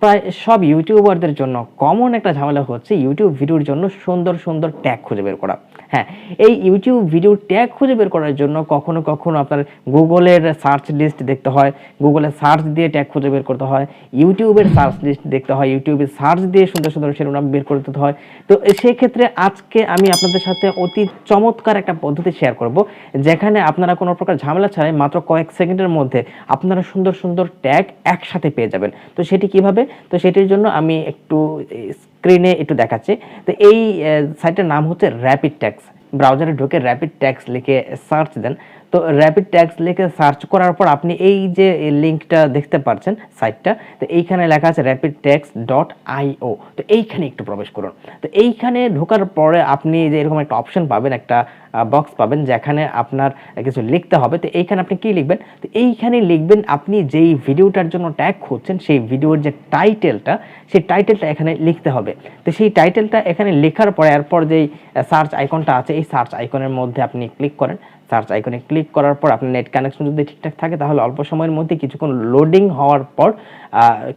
প্রায় সব ইউটিউবারদের জন্য কমন একটা ঝামেলা হচ্ছে ইউটিউব ভিডিওর জন্য সুন্দর সুন্দর ট্যাগ খুঁজে বের করা। হ্যাঁ, এই ইউটিউব ভিডিও ট্যাগ খুঁজে বের করার জন্য কখনো কখনো আপনার গুগলের সার্চ লিস্ট দেখতে হয়, গুগলে সার্চ দিয়ে ট্যাগ খুঁজে বের করতে হয়, ইউটিউবের সার্চ লিস্ট দেখতে হয়, ইউটিউবের সার্চ দিয়ে সুন্দর সুন্দর শিরোনাম বের করতে হয়। তো সেক্ষেত্রে আজকে আমি আপনাদের সাথে অতি চমৎকার একটা পদ্ধতি শেয়ার করব, যেখানে আপনারা কোনো প্রকার ঝামেলা ছাড়াই মাত্র কয়েক সেকেন্ডের মধ্যে আপনারা সুন্দর সুন্দর ট্যাগ একসাথে পেয়ে যাবেন। তো সেটি কিভাবে? তো সেটির জন্য আমি একটু স্ক্রিনে একটু দেখাচ্ছি। তো এই সাইটের নাম হচ্ছে র্যাপিড ট্যাগস। ব্রাউজারে ঢুকে র্যাপিড ট্যাগস লিখে সার্চ দেন। তো র্যাপিড ট্যাগস লিখে সার্চ করার পর আপনি এই যে লিঙ্কটা দেখতে পাচ্ছেন সাইটটা, তো এইখানে লেখা আছে rapidtags.io। তো এইখানে একটু প্রবেশ করুন। তো এইখানে ঢোকার পরে আপনি যে এরকম একটা অপশন পাবেন, একটা বক্স পাবেন যেখানে আপনার কিছু লিখতে হবে। তো এইখানে আপনি কি লিখবেন? তো এইখানে লিখবেন আপনি যেই ভিডিওটার জন্য ট্যাগ খুঁজছেন সেই ভিডিওর যে টাইটেলটা, সেই টাইটেলটা এখানে লিখতে হবে। তো সেই টাইটেলটা এখানে লেখার পরে এরপর যেই সার্চ আইকনটা আছে, এই সার্চ আইকনের মধ্যে আপনি ক্লিক করেন। সার্চ আইকনে ক্লিক করার পর আপনার নেট কানেকশন যদি ঠিকঠাক থাকে তাহলে অল্প সময়ের মধ্যে কিছুক্ষণ লোডিং হওয়ার পর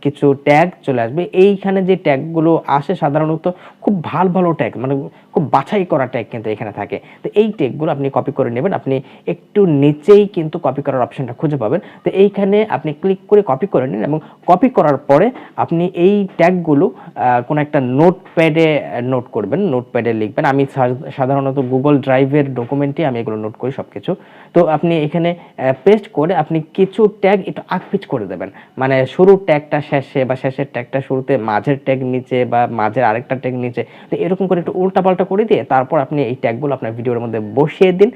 কিছু ট্যাগ চলে আসবে। এইখানে যে ট্যাগগুলো আসে সাধারণত খুব ভালো ভালো ট্যাগ, মানে খুব বাছাই করা ট্যাগ কিন্তু এখানে থাকে। তো এই ট্যাগগুলো আপনি কপি করে নেবেন। আপনি একটু নিচেই কিন্তু কপি করার অপশনটা খুঁজে পাবেন। তো এইখানে আপনি ক্লিক করে কপি করে নিন এবং কপি করার পরে আপনি এই ট্যাগগুলো কোনো একটা নোটপ্যাডে নোট করবেন, নোটপ্যাডে লিখবেন। আমি সাধারণত গুগল ড্রাইভের ডকুমেন্টে আমি এগুলো নোট করি সব কিছু। তো আপনি এখানে পেস্ট করে আপনি কিছু ট্যাগ একটু আকপিচ করে দেবেন, মানে শুরুর ট্যাগটা শেষে বা শেষের ট্যাগটা শুরুতে, মাঝের ট্যাগ নিচে বা মাঝের আরেকটা ট্যাগ নিচে। তো এরকম করে একটু উল্টাপাল্টা করে দিয়ে তারপর আপনি এই ট্যাগগুলো আপনার ভিডিওর মধ্যে বসিয়ে দিন।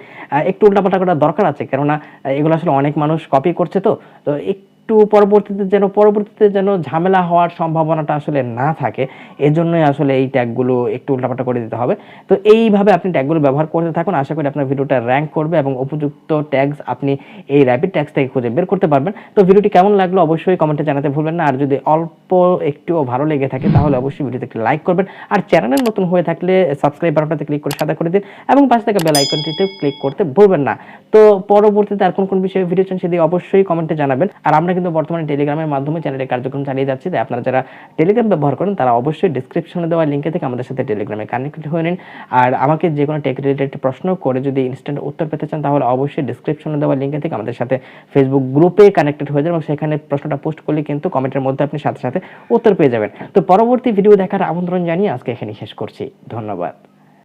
একটু উল্টাপাল্টা করার দরকার আছে, কেননা এগুলো আসলে অনেক মানুষ কপি করছে। তো তো একটু পরবর্তীতে যেন ঝামেলা হওয়ার সম্ভাবনাটা আসলে না থাকে, এজন্যই আসলে এই ট্যাগগুলো একটু উল্টাপাল্টা করে দিতে হবে। তো এইভাবে আপনি ট্যাগগুলো ব্যবহার করতে থাকুন। আশা করি আপনার ভিডিওটা র্যাঙ্ক করবে এবং উপযুক্ত ট্যাগস আপনি এই র্যাপিড ট্যাগস থেকে খুঁজে বের করতে পারবেন। তো ভিডিওটি কেমন লাগলো অবশ্যই কমেন্টে জানাতে ভুলবেন না। আর যদি অল্প একটুও ভালো লেগে থাকে তাহলে অবশ্যই ভিডিওতে একটি লাইক করবেন। আর চ্যানেলে নতুন হয়ে থাকলে সাবস্ক্রাইব বাটনটাতে ক্লিক করে সাদা করে দিন এবং পাশে থাকা বেল আইকনটিতেও ক্লিক করতে ভুলবেন না। তো পরবর্তীতে আর কোন বিষয়ে ভিডিও চান সেটি অবশ্যই কমেন্টে জানাবেন। আর আমরা কিন্তু বর্তমানে টেলিগ্রামের মাধ্যমে চ্যানেলের কার্যক্রম চালিয়ে যাচ্ছি। তাই আপনারা যারা টেলিগ্রাম ব্যবহার করেন তারা অবশ্যই ডিসক্রিপশনে দেওয়া লিঙ্কে থেকে আমাদের সাথে টেলিগ্রামে কানেক্ট হয়ে নিন। আর আমাকে যে কোনো টেক রিলেটেড প্রশ্ন করে যদি ইনস্ট্যান্ট উত্তর পেতে চান তাহলে অবশ্যই ডিসক্রিপশনে দেওয়া লিঙ্কে থেকে আমাদের সাথে ফেসবুক গ্রুপে কানেক্টেড হয়ে যান এবং সেখানে প্রশ্নটা পোস্ট করলে কিন্তু কমেন্টের মধ্যে আপনি সাথে সাথে উত্তর পেয়ে যাবেন। তো পরবর্তী ভিডিও দেখার আমন্ত্রণ জানিয়ে আজকে এখানে শেষ করছি। ধন্যবাদ।